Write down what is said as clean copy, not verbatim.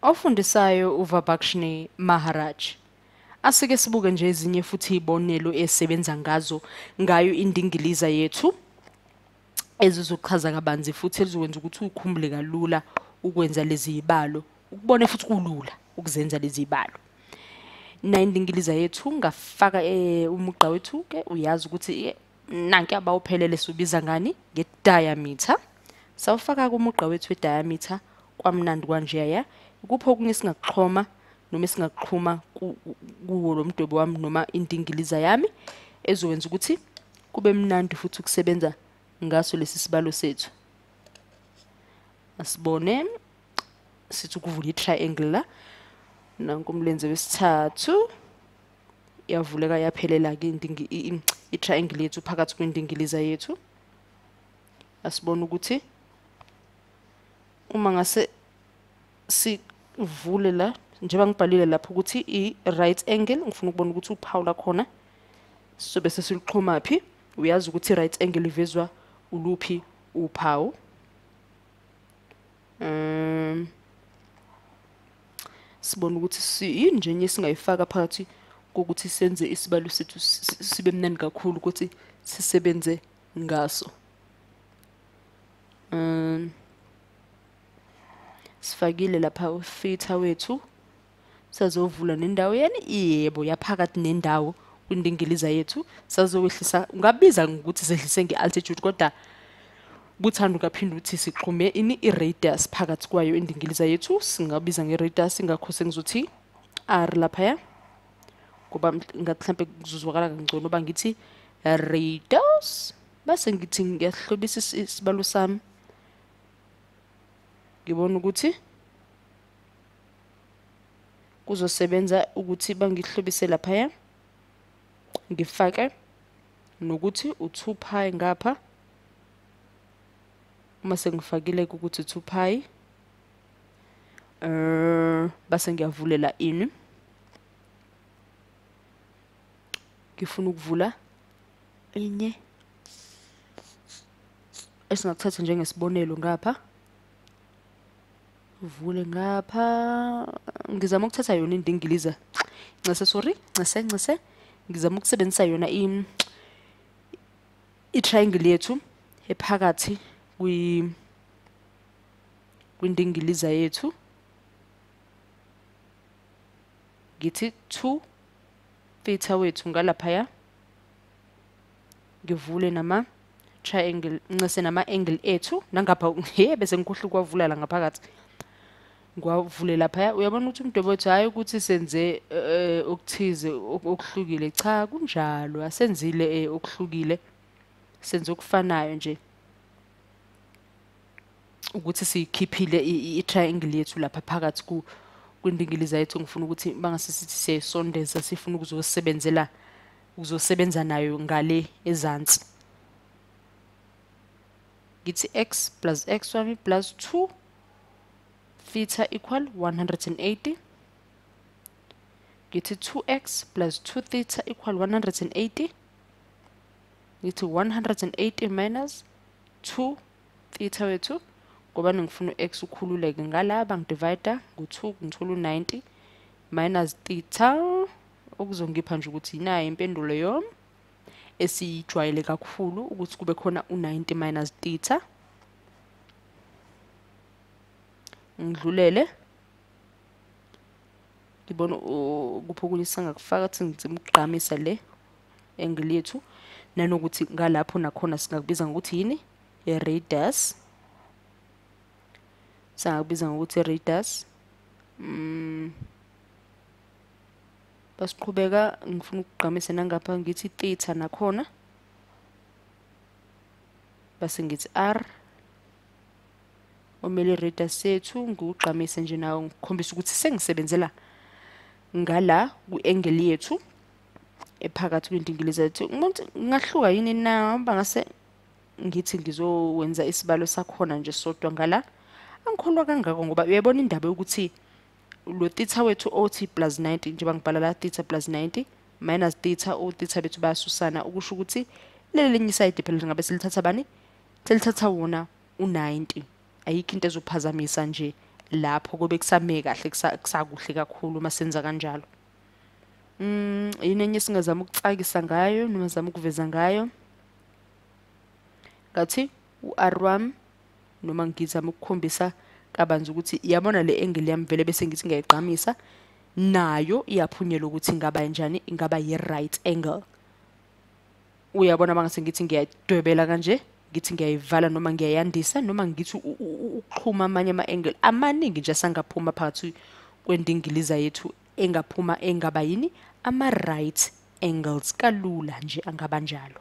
Ofundisayo uVabakshni Maharaj. Asike sibuke nje ezinye futhi izibonelo esebenza ngayo indingiliza yethu ezizochaza kabanzi futhi elizokwenza ukuthi ukhumbule kalula ukwenza lezi zibalo, ukubone futhi kulula ukuzenza lezi zibalo. Na indingiliza yethu ngafaka umugqa wethu ke uyazi ukuthi nanke abawuphelele sibiza ngani ngediameter. Sawufaka kumugqa wethu wediameter kwamnandi kanjeya. Kupho okunye singakuxhoma noma singakuqhuma kuwo lo mdwebo wami noma indingiliza yami ezokwenza ukuthi kube mnandi futhi ukusebenza ngaso lesi sibalo sethu. Asibone sithi ukuvula i-triangle la nanku umlenze wesithathu yavuleka yaphelela ke i-triangle yethu phakathi kwendingiliza yethu. Asibone ukuthi uma ngase sivule la njengoba ngibhalile lapho ukuthi i-right angle ngifuna ukubona ukuthi uphawu la khona sobe sesiluxhuma phi. Uyazi ukuthi i-right angle ivezwa uluphi uphawu. Sibona ukuthi yini nje enye singayifaka phakathi kokuthi senze isibalo sethu sibe mnandi kakhulu ukuthi sisebenze ngaso. Sifakile lapha ufitha wethu sazovula nendawo yani yebo yaphakathi nendawo kwindingiliza yethu sazowehlisa ungabiza ukuthi sehlise ngealtitude kodwa buthanda ukaphinda ukuthi siqhume ini iradius phakathi kwayo indingiliza yethu singabiza ngeradius ingakho sengizothi r lapha kuba ngathi mhlambe kuzozwakala kangcono bangithi radius base ngithi ngiyahlobisa isibalo sami ngibona ukuthi kuzosebenza ukuthi bangihlobise lapha ngifake nokuthi u2 pi ngapha uma sengifakile ukuthi 2 pi base ngiyavulela ini ngifuna ukuvula enye esingakuthatha njengesibonelo ngapha uvule ngapha ngizama ukuthatha yona indingiliza ncase ngizama ukusebenzisa yona i-triangle yethu ephakathi kwindingiliza yethu ngithi 2 theta wethu ngalapha ngivule nama triangle ncase nama angle ethu nangapha bese ngikhohle ukwavula la ngaphakathi ngwavule lapha. Uyabona ukuthi umdwebo wethu hayi ukuthi senze okuthize okuhlukile, cha kunjalo asenzile okuhlukile, senze okufanayo nje ukuthi sikhiphile i-triangle yethu lapha phakathi kwindingiliza yethu. Ngifuna ukuthi bangase sithi siyayisondeza sifuna ukuzosebenza nayo ngale ezansi. Ngithi x plus x wami plus 2 theta equal 180. Ngithi 2x plus 2 theta equal 180. Ngithi 180 minus 2 theta wethu ngoba ngifuna x ukhululeke ngalaba ngidivide ngo2 ngithola u90 minus theta okuzongipha nje ukuthi inayo impendulo yom esijwayele kakhulu ukuthi kube khona u90 minus theta. Ngidlulele ngibona kupho kunye singakufaka ukuthi ngizima ukugqamisa le angle yethu nanokuthi ngalapho nakhona singakubiza ngokuthi yini iradius. Sangakubiza ngokuthi iradius. Basiqhubeka ngifuna ukugqamisa nangapha ngithi theta nakhona base ngithi r omele radius yethu ngugqamise nje nawo ngikhombisa ukuthi sengisebenzela ngala ku-angle yethu ephakathi kwindingiliza yethu. Umuntu ngahluka yini na bangase ngithi ngizowenza isibalo sakhona nje sodwa ngala angikholwa kangako ngoba uyabona indaba yokuthi lo theta wethu othi plus 90 njengoba ngibhala la theta plus 90 minus theta theta bethu bayasusana ukusho ukuthi leli linye iside phela ngabe silithatha bani selithatha wona u90. Ayikho into ezophazamisa nje lapho kube kusame kahle kusakuhle kakhulu masenza kanjalo. Yini enye singazama ukucakisa ngayo noma zama ukuveza ngayo ngathi u-R wami noma ngizama ukukhombisa kabanzi ukuthi yabona le angle yami vele bese ngithi ngiyayigqamisa nayo iyaphunyelwa ukuthi ingaba njani, ingaba yi-right angle. Uyabona mangase ngithi ngiyadwebela kanje, ngithi ngiyayivala noma ngiyayandisa noma ngithi ukuxhuma amanye ama-angle amaningi nje asangaphuma phakathi kwendingiliza yethu engaba yini ama-right angles, kalula nje angaba njalo.